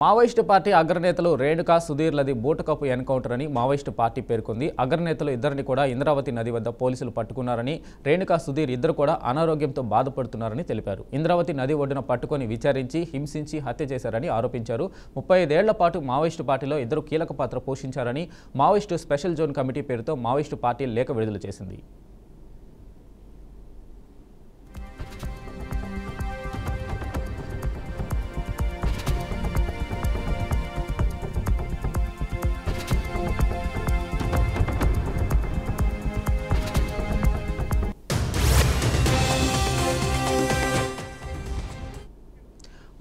Maoist party అగ్రనేతలు Renuka సుధీర్లది బూటకపు encounter అని Maoist party పేర్కొంది. అగ్రనేతలు ఇద్దరిని కూడా ఇంద్రావతి నది వద్ద పోలీసులు పట్టుకున్నారని, రేణుకా సుధీర్ ఇద్దరు కూడా అనారోగ్యంతో బాధపడుతున్నారని తెలిపారు. ఇంద్రావతి నది ఒడ్డున పట్టుకొని విచారించి, హింసించి హత్య చేశారని ఆరోపించారు. 35 ఏళ్ల పాటు మావోయిస్టు పార్టీలో ఇద్దరు కీలక పాత్ర పోషించారని మావోయిస్టు స్పెషల్ జోన్ కమిటీ పేరుతో మావోయిస్టు పార్టీ లేఖ విడుదల చేసింది.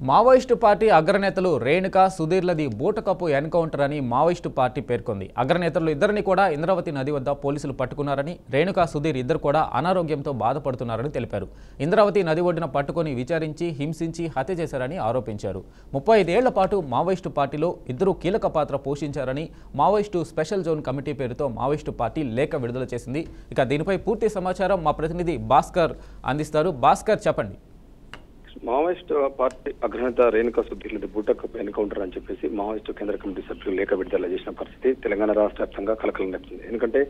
మావోయిస్టు పార్టీ అగ్రనేతలు రేణుకా సుధీర్లది బూటకపు ఎన్కౌంటర్ అని మావోయిస్టు పార్టీ పేర్కొంది. అగ్రనేతలు ఇద్దరిని కూడా ఇంద్రావతి నది వద్ద పోలీసులు పట్టుకున్నారని, రేణుకా సుధీర్ ఇద్దరు కూడా అనారోగ్యంతో బాధపడుతున్నారని తెలిపారు. ఇంద్రావతి నది ఒడ్డున పట్టుకొని విచారించి, హింసించి హత్య చేశారని ఆరోపించారు. 35 ఏళ్ల పాటు మావోయిస్టు పార్టీలో ఇద్దరు కీలక పాత్ర పోషించారని మావోయిస్టు స్పెషల్ జోన్ కమిటీ పేరుతో మావోయిస్టు పార్టీ లేఖ విడుదల చేసింది. ఇక దీనిపై పూర్తి సమాచారం మా ప్రతినిధి భాస్కర్ అందిస్తారు. భాస్కర్, చెప్పండి. మావోయిస్టు పార్టీ అగ్రనేత రేణుకా సుధీర్లది బూటకపు ఎన్కౌంటర్ అని చెప్పేసి మావోయిస్టు కేంద్ర కమిటీ సభ్యులు లేఖ విడుదల చేసిన పరిస్థితి తెలంగాణ రాష్ట్ర వ్యాప్తంగా కలకలం రేపుతుంది. ఎందుకంటే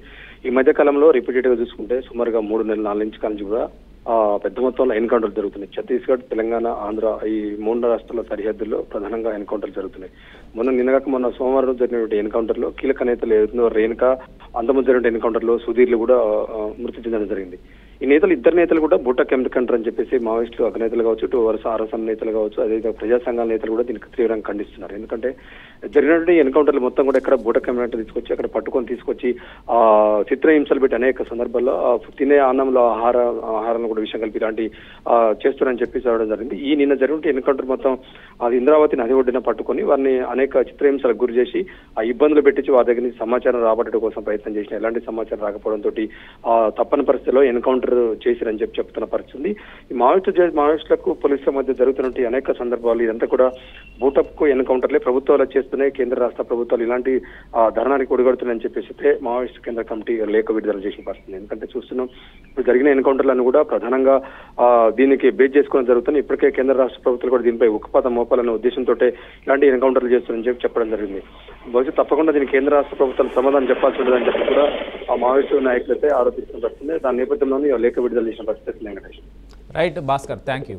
ఈ మధ్య కాలంలో రిపీటెడ్ గా చూసుకుంటే సుమారుగా 3 నెలల 4 నుంచి కాలం కూడా పెద్ద మొత్తంలో ఎన్కౌంటర్లు జరుగుతున్నాయి. ఛత్తీస్గఢ్, తెలంగాణ, ఆంధ్ర ఈ 3 రాష్ట్రాల సరిహద్దుల్లో ప్రధానంగా ఎన్కౌంటర్లు జరుగుతున్నాయి. మొన్న సోమవారం జరిగినటువంటి ఎన్కౌంటర్ లో కీలక నేతలు ఏదైతుందో రేణుకా, అంతకుముందు జరిగిన ఎన్కౌంటర్ లో సుధీర్లు కూడా మృతి చెందడం జరిగింది. ఈ ఇద్దరు నేతలు కూడా బూటక్ ఎన్కౌంటర్ అని చెప్పేసి మావోయిస్టులు అగ్రనేతలు కావచ్చు, ఇటు వరుస ఆర్ఎస్ఎం నేతలు కావచ్చు, అదేవిధంగా ప్రజా సంఘాల నేతలు కూడా దీనికి తీవ్రంగా ఖండిస్తున్నారు. ఎందుకంటే జరిగినటువంటి ఎన్కౌంటర్లు మొత్తం కూడా ఎక్కడ బూటక్ ఎన్కౌంటర్ తీసుకొచ్చి అక్కడ పట్టుకొని తీసుకొచ్చి చిత్రహింసలు పెట్టి అనేక సందర్భాల్లో తినే అన్నంలో ఆహారాలను కూడా విషయం కలిపి ఇలాంటి చేస్తున్నారని చెప్పేసి రావడం జరిగింది. నిన్న జరిగిన ఎన్కౌంటర్ మొత్తం అది ఇంద్రావతి నది ఒడ్డున పట్టుకొని వారిని అనేక చిత్రహింసలకు గురి చేసి ఆ ఇబ్బందులు పెట్టించి వారి దగ్గర నుంచి సమాచారం రాబట్టడం కోసం ప్రయత్నం చేసిన ఎలాంటి సమాచారం రాకపోవడంతో తప్పని పరిస్థితిలో ఎన్కౌంటర్ చేసిరని చెప్తున్న పరిస్థితి. ఈ మావోయిస్టులకు పోలీసుల మధ్య జరుగుతున్నటువంటి అనేక సందర్భాలు ఇదంతా కూడా బూటప్కు ఎన్కౌంటర్లే ప్రభుత్వాలు చేస్తున్నాయి. కేంద్ర రాష్ట్ర ప్రభుత్వాలు ఇలాంటి ధర్నానికి ఒడిగడుతున్నాయని చెప్పేసి మావోయిస్టు కేంద్ర కమిటీ లేఖ విడుదల చేసిన పరిస్థితి. ఎందుకంటే చూస్తున్నాం ఇప్పుడు జరిగిన ఎన్కౌంటర్లను కూడా ప్రధానంగా దీనికి బేస్ చేసుకుని జరుగుతుంది. ఇప్పటికే కేంద్ర రాష్ట్ర ప్రభుత్వాలు కూడా దీనిపై ఉక్కుపాతం మోపాలనే ఉద్దేశంతో ఇలాంటి ఎన్కౌంటర్లు చేస్తున్నారని చెప్పడం జరిగింది. బహుశా తప్పకుండా దీనికి కేంద్ర రాష్ట్ర ప్రభుత్వాలు సమాధానం చెప్పాల్సి ఉంటుందని చెప్పి కూడా ఆ మావోయిస్టు నాయకులైతే ఆరోపిస్తున్న పరిస్థితి. దాని నేపథ్యంలోనే లేఖ విడుదల చేసిన పరిస్థితి. Right Bhaskar, thank you.